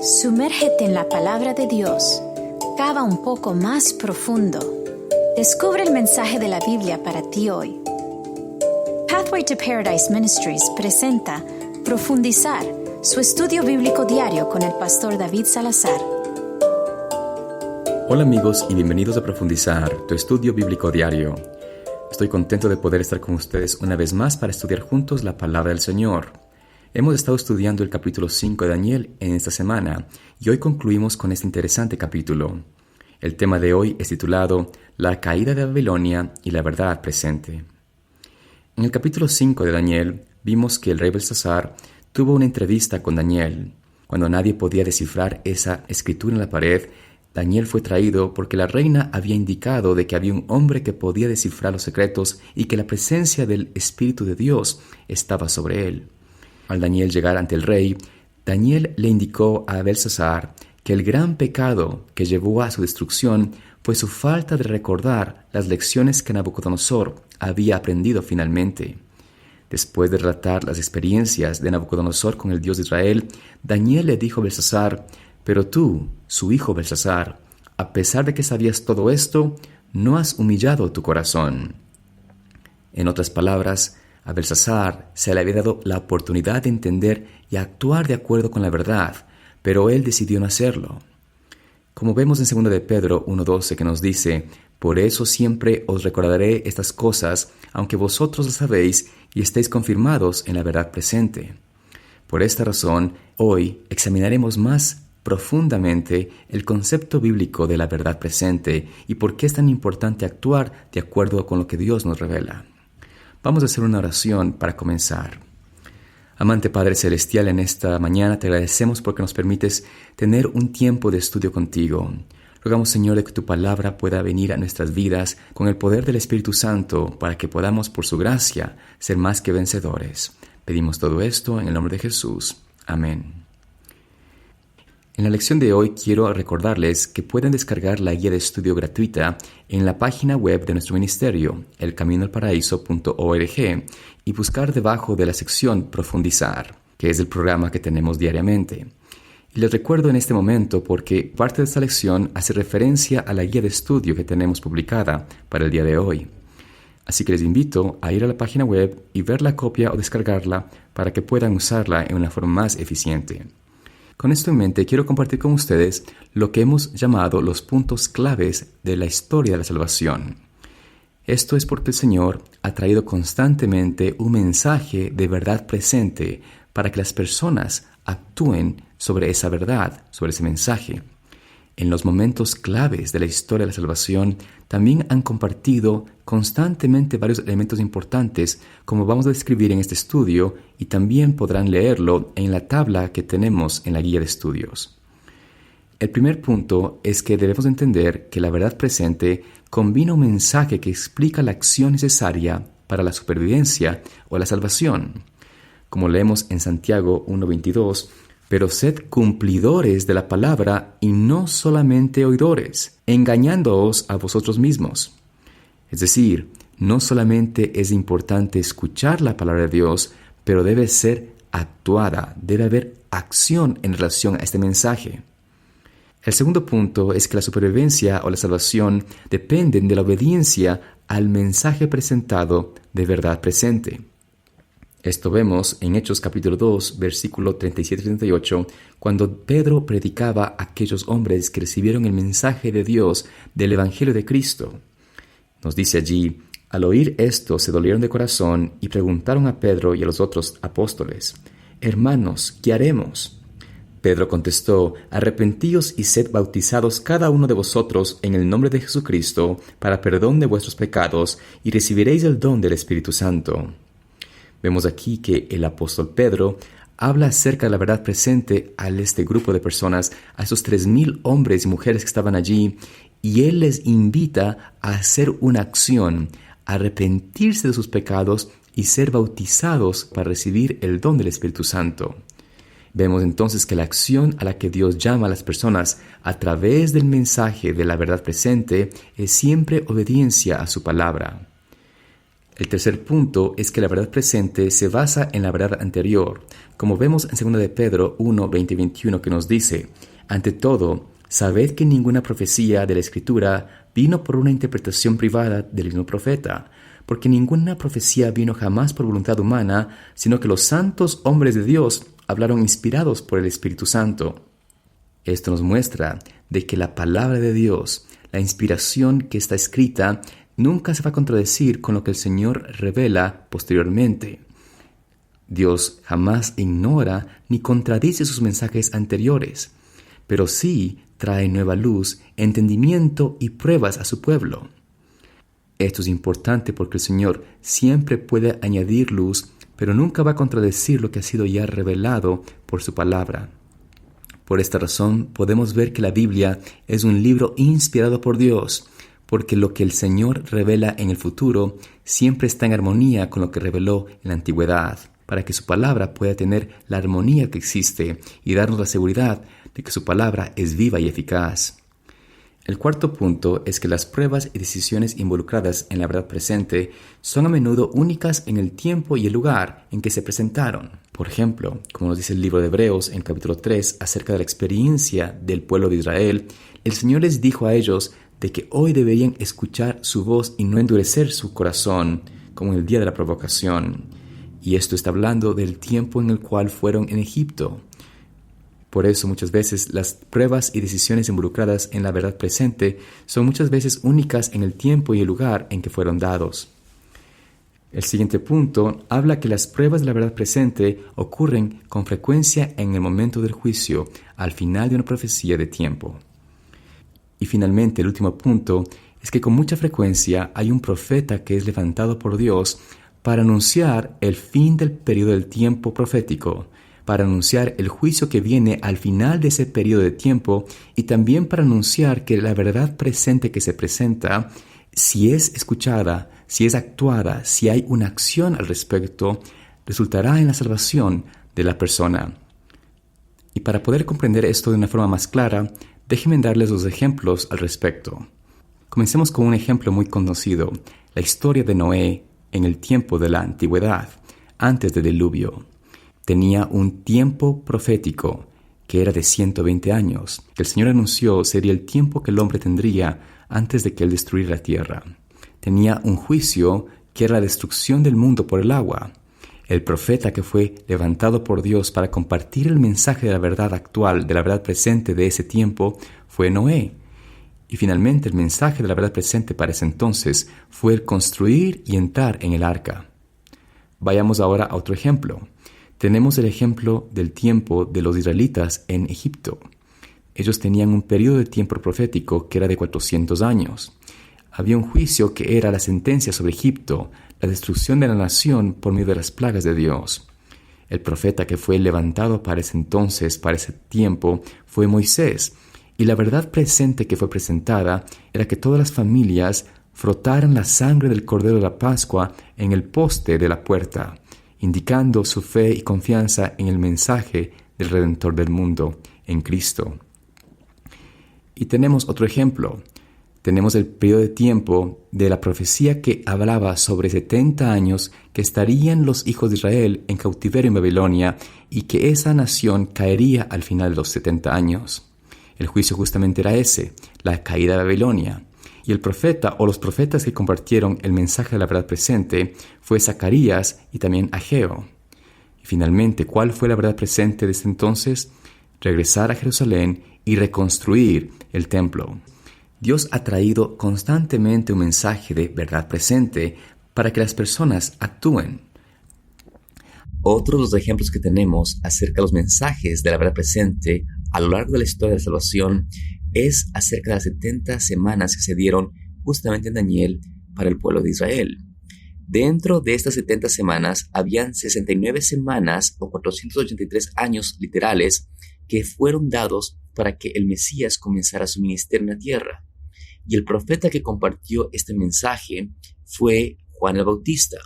Sumérgete en la palabra de Dios. Cava un poco más profundo. Descubre el mensaje de la Biblia para ti hoy. Pathway to Paradise Ministries presenta Profundizar, su estudio bíblico diario con el pastor David Salazar. Hola amigos y bienvenidos a Profundizar, tu estudio bíblico diario. Estoy contento de poder estar con ustedes una vez más para estudiar juntos la palabra del Señor. Hemos estado estudiando el capítulo 5 de Daniel en esta semana y hoy concluimos con este interesante capítulo. El tema de hoy es titulado La caída de Babilonia y la verdad presente. En el capítulo 5 de Daniel vimos que el rey Belsasar tuvo una entrevista con Daniel. Cuando nadie podía descifrar esa escritura en la pared, Daniel fue traído porque la reina había indicado de que había un hombre que podía descifrar los secretos y que la presencia del Espíritu de Dios estaba sobre él. Al Daniel llegar ante el rey, Daniel le indicó a Belsasar que el gran pecado que llevó a su destrucción fue su falta de recordar las lecciones que Nabucodonosor había aprendido finalmente. Después de relatar las experiencias de Nabucodonosor con el Dios de Israel, Daniel le dijo a Belsasar: «Pero tú, su hijo Belsasar, a pesar de que sabías todo esto, no has humillado tu corazón». En otras palabras, a Belsasar se le había dado la oportunidad de entender y actuar de acuerdo con la verdad, pero él decidió no hacerlo. Como vemos en 2 de Pedro 1:12 que nos dice: «Por eso siempre os recordaré estas cosas, aunque vosotros las sabéis y estéis confirmados en la verdad presente». Por esta razón, hoy examinaremos más profundamente el concepto bíblico de la verdad presente y por qué es tan importante actuar de acuerdo con lo que Dios nos revela. Vamos a hacer una oración para comenzar. Amante Padre Celestial, en esta mañana te agradecemos porque nos permites tener un tiempo de estudio contigo. Rogamos, Señor, de que tu palabra pueda venir a nuestras vidas con el poder del Espíritu Santo para que podamos, por su gracia, ser más que vencedores. Pedimos todo esto en el nombre de Jesús. Amén. En la lección de hoy quiero recordarles que pueden descargar la guía de estudio gratuita en la página web de nuestro ministerio, elcaminoalparaíso.org, y buscar debajo de la sección Profundizar, que es el programa que tenemos diariamente. Y les recuerdo en este momento porque parte de esta lección hace referencia a la guía de estudio que tenemos publicada para el día de hoy. Así que les invito a ir a la página web y ver la copia o descargarla para que puedan usarla en una forma más eficiente. Con esto en mente, quiero compartir con ustedes lo que hemos llamado los puntos claves de la historia de la salvación. Esto es porque el Señor ha traído constantemente un mensaje de verdad presente para que las personas actúen sobre esa verdad, sobre ese mensaje. En los momentos claves de la historia de la salvación, también han compartido constantemente varios elementos importantes, como vamos a describir en este estudio, y también podrán leerlo en la tabla que tenemos en la guía de estudios. El primer punto es que debemos entender que la verdad presente combina un mensaje que explica la acción necesaria para la supervivencia o la salvación. Como leemos en Santiago 1:22, «Pero sed cumplidores de la palabra y no solamente oidores, engañándoos a vosotros mismos». Es decir, no solamente es importante escuchar la palabra de Dios, pero debe ser actuada, debe haber acción en relación a este mensaje. El segundo punto es que la supervivencia o la salvación dependen de la obediencia al mensaje presentado de verdad presente. Esto vemos en Hechos capítulo 2, versículo 37-38, cuando Pedro predicaba a aquellos hombres que recibieron el mensaje de Dios del Evangelio de Cristo. Nos dice allí: «Al oír esto se dolieron de corazón y preguntaron a Pedro y a los otros apóstoles: Hermanos, ¿qué haremos?». Pedro contestó: «Arrepentíos y sed bautizados cada uno de vosotros en el nombre de Jesucristo para perdón de vuestros pecados y recibiréis el don del Espíritu Santo». Vemos aquí que el apóstol Pedro habla acerca de la verdad presente a este grupo de personas, a esos 3,000 hombres y mujeres que estaban allí, y él les invita a hacer una acción, a arrepentirse de sus pecados y ser bautizados para recibir el don del Espíritu Santo. Vemos entonces que la acción a la que Dios llama a las personas a través del mensaje de la verdad presente es siempre obediencia a su palabra. El tercer punto es que la verdad presente se basa en la verdad anterior, como vemos en 2 de Pedro 1, 20 y 21 que nos dice: ante todo, sabed que ninguna profecía de la Escritura vino por una interpretación privada del mismo profeta, porque ninguna profecía vino jamás por voluntad humana, sino que los santos hombres de Dios hablaron inspirados por el Espíritu Santo. Esto nos muestra de que la palabra de Dios, la inspiración que está escrita, nunca se va a contradecir con lo que el Señor revela posteriormente. Dios jamás ignora ni contradice sus mensajes anteriores, pero sí trae nueva luz, entendimiento y pruebas a su pueblo. Esto es importante porque el Señor siempre puede añadir luz, pero nunca va a contradecir lo que ha sido ya revelado por su palabra. Por esta razón podemos ver que la Biblia es un libro inspirado por Dios, porque lo que el Señor revela en el futuro siempre está en armonía con lo que reveló en la antigüedad, para que su palabra pueda tener la armonía que existe y darnos la seguridad de que su palabra es viva y eficaz. El cuarto punto es que las pruebas y decisiones involucradas en la verdad presente son a menudo únicas en el tiempo y el lugar en que se presentaron. Por ejemplo, como nos dice el libro de Hebreos en capítulo 3 acerca de la experiencia del pueblo de Israel, el Señor les dijo a ellos de que hoy deberían escuchar su voz y no endurecer su corazón, como en el día de la provocación. Y esto está hablando del tiempo en el cual fueron en Egipto. Por eso muchas veces las pruebas y decisiones involucradas en la verdad presente son muchas veces únicas en el tiempo y el lugar en que fueron dados. El siguiente punto habla que las pruebas de la verdad presente ocurren con frecuencia en el momento del juicio, al final de una profecía de tiempo. Y finalmente, el último punto es que con mucha frecuencia hay un profeta que es levantado por Dios para anunciar el fin del periodo del tiempo profético, para anunciar el juicio que viene al final de ese periodo de tiempo y también para anunciar que la verdad presente que se presenta, si es escuchada, si es actuada, si hay una acción al respecto, resultará en la salvación de la persona. Y para poder comprender esto de una forma más clara, déjenme darles dos ejemplos al respecto. Comencemos con un ejemplo muy conocido, la historia de Noé en el tiempo de la antigüedad, antes del diluvio. Tenía un tiempo profético que era de 120 años, que el Señor anunció sería el tiempo que el hombre tendría antes de que Él destruyera la tierra. Tenía un juicio que era la destrucción del mundo por el agua. El profeta que fue levantado por Dios para compartir el mensaje de la verdad actual, de la verdad presente de ese tiempo, fue Noé. Y finalmente el mensaje de la verdad presente para ese entonces fue el construir y entrar en el arca. Vayamos ahora a otro ejemplo. Tenemos el ejemplo del tiempo de los israelitas en Egipto. Ellos tenían un periodo de tiempo profético que era de 400 años. Había un juicio que era la sentencia sobre Egipto, la destrucción de la nación por medio de las plagas de Dios. El profeta que fue levantado para ese entonces, para ese tiempo, fue Moisés. Y la verdad presente que fue presentada era que todas las familias frotaran la sangre del Cordero de la Pascua en el poste de la puerta, indicando su fe y confianza en el mensaje del Redentor del mundo, en Cristo. Y tenemos otro ejemplo. Tenemos el periodo de tiempo de la profecía que hablaba sobre 70 años que estarían los hijos de Israel en cautiverio en Babilonia y que esa nación caería al final de los 70 años. El juicio justamente era ese, la caída de Babilonia. Y el profeta o los profetas que compartieron el mensaje de la verdad presente fue Zacarías y también Ageo. Y finalmente, ¿cuál fue la verdad presente desde entonces? Regresar a Jerusalén y reconstruir el templo. Dios ha traído constantemente un mensaje de verdad presente para que las personas actúen. Otro de los ejemplos que tenemos acerca de los mensajes de la verdad presente a lo largo de la historia de la salvación es acerca de las 70 semanas que se dieron justamente en Daniel para el pueblo de Israel. Dentro de estas 70 semanas habían 69 semanas o 483 años literales que fueron dados para que el Mesías comenzara su ministerio en la tierra. Y el profeta que compartió este mensaje fue Juan el Bautista.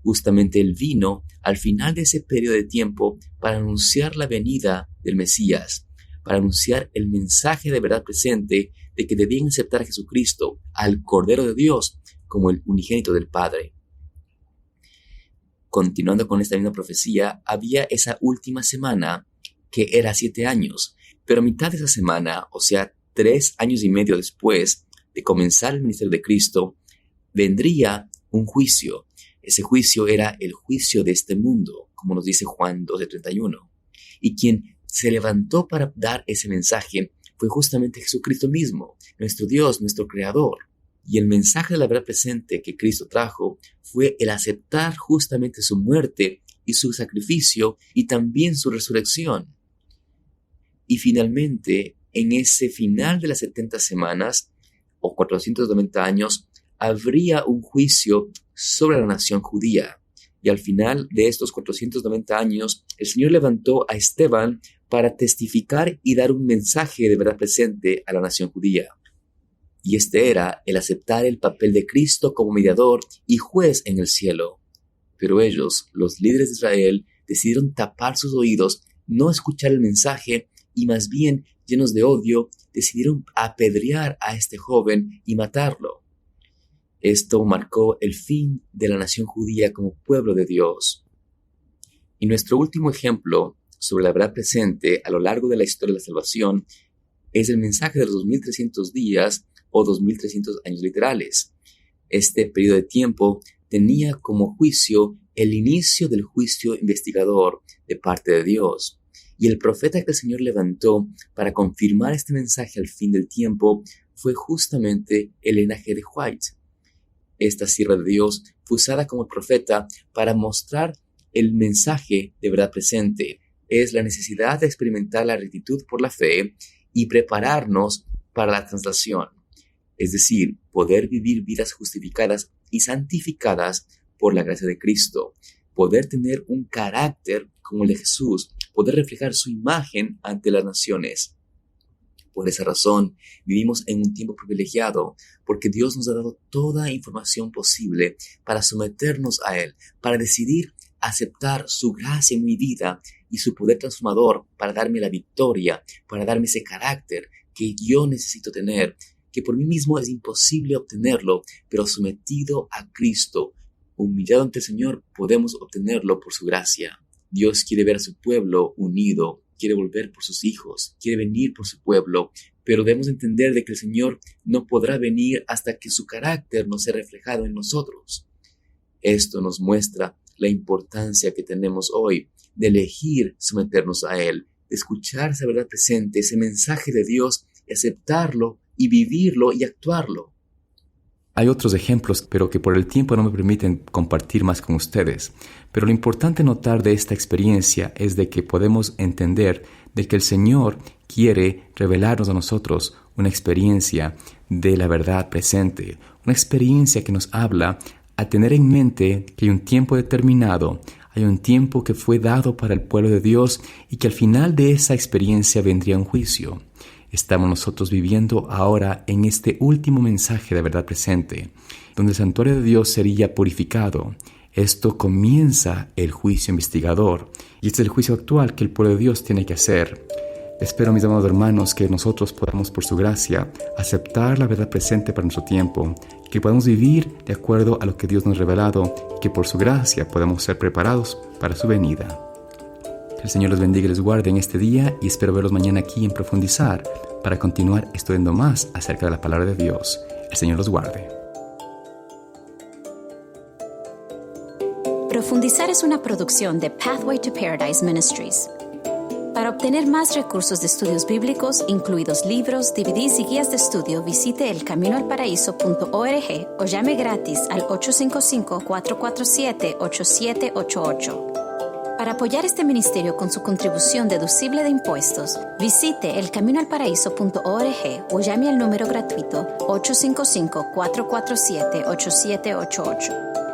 Justamente él vino al final de ese periodo de tiempo para anunciar la venida del Mesías, para anunciar el mensaje de verdad presente de que debían aceptar a Jesucristo, al Cordero de Dios, como el unigénito del Padre. Continuando con esta misma profecía, había esa última semana que era 7 años, pero a mitad de esa semana, o sea, 3 años y medio después de comenzar el ministerio de Cristo, vendría un juicio. Ese juicio era el juicio de este mundo, como nos dice Juan 12:31. Y quien se levantó para dar ese mensaje fue justamente Jesucristo mismo, nuestro Dios, nuestro Creador. Y el mensaje de la verdad presente que Cristo trajo fue el aceptar justamente su muerte y su sacrificio y también su resurrección. Y finalmente, en ese final de las 70 semanas o 490 años, habría un juicio sobre la nación judía. Y al final de estos 490 años, el Señor levantó a Esteban para testificar y dar un mensaje de verdad presente a la nación judía. Y este era el aceptar el papel de Cristo como mediador y juez en el cielo. Pero ellos, los líderes de Israel, decidieron tapar sus oídos, no escuchar el mensaje y más bien, llenos de odio, decidieron apedrear a este joven y matarlo. Esto marcó el fin de la nación judía como pueblo de Dios. Y nuestro último ejemplo sobre la verdad presente a lo largo de la historia de la salvación es el mensaje de los 2300 días o 2300 años literales. Este periodo de tiempo tenía como juicio el inicio del juicio investigador de parte de Dios. Y el profeta que el Señor levantó para confirmar este mensaje al fin del tiempo fue justamente Elena G. de White. Esta sierva de Dios fue usada como profeta para mostrar el mensaje de verdad presente. Es la necesidad de experimentar la rectitud por la fe y prepararnos para la translación. Es decir, poder vivir vidas justificadas y santificadas por la gracia de Cristo. Poder tener un carácter como el de Jesús. Poder reflejar su imagen ante las naciones. Por esa razón, vivimos en un tiempo privilegiado, porque Dios nos ha dado toda información posible para someternos a Él, para decidir aceptar su gracia en mi vida y su poder transformador para darme la victoria, para darme ese carácter que yo necesito tener, que por mí mismo es imposible obtenerlo, pero sometido a Cristo, humillado ante el Señor, podemos obtenerlo por su gracia. Dios quiere ver a su pueblo unido, quiere volver por sus hijos, quiere venir por su pueblo, pero debemos entender de que el Señor no podrá venir hasta que su carácter no sea reflejado en nosotros. Esto nos muestra la importancia que tenemos hoy de elegir someternos a Él, de escuchar esa verdad presente, ese mensaje de Dios, y aceptarlo y vivirlo y actuarlo. Hay otros ejemplos, pero que por el tiempo no me permiten compartir más con ustedes. Pero lo importante notar de esta experiencia es de que podemos entender de que el Señor quiere revelarnos a nosotros una experiencia de la verdad presente, una experiencia que nos habla a tener en mente que hay un tiempo determinado, hay un tiempo que fue dado para el pueblo de Dios y que al final de esa experiencia vendría un juicio. Estamos nosotros viviendo ahora en este último mensaje de verdad presente, donde el santuario de Dios sería purificado. Esto comienza el juicio investigador, y este es el juicio actual que el pueblo de Dios tiene que hacer. Espero, mis amados hermanos, que nosotros podamos, por su gracia, aceptar la verdad presente para nuestro tiempo, que podamos vivir de acuerdo a lo que Dios nos ha revelado, y que por su gracia podamos ser preparados para su venida. Que el Señor los bendiga y les guarde en este día, y espero verlos mañana aquí en Profundizar para continuar estudiando más acerca de la palabra de Dios. El Señor los guarde. Profundizar es una producción de Pathway to Paradise Ministries. Para obtener más recursos de estudios bíblicos, incluidos libros, DVDs y guías de estudio, visite elcaminoalparaíso.org o llame gratis al 855-447-8788. Para apoyar este ministerio con su contribución deducible de impuestos, visite elcaminoalparaíso.org o llame al número gratuito 855-447-8788.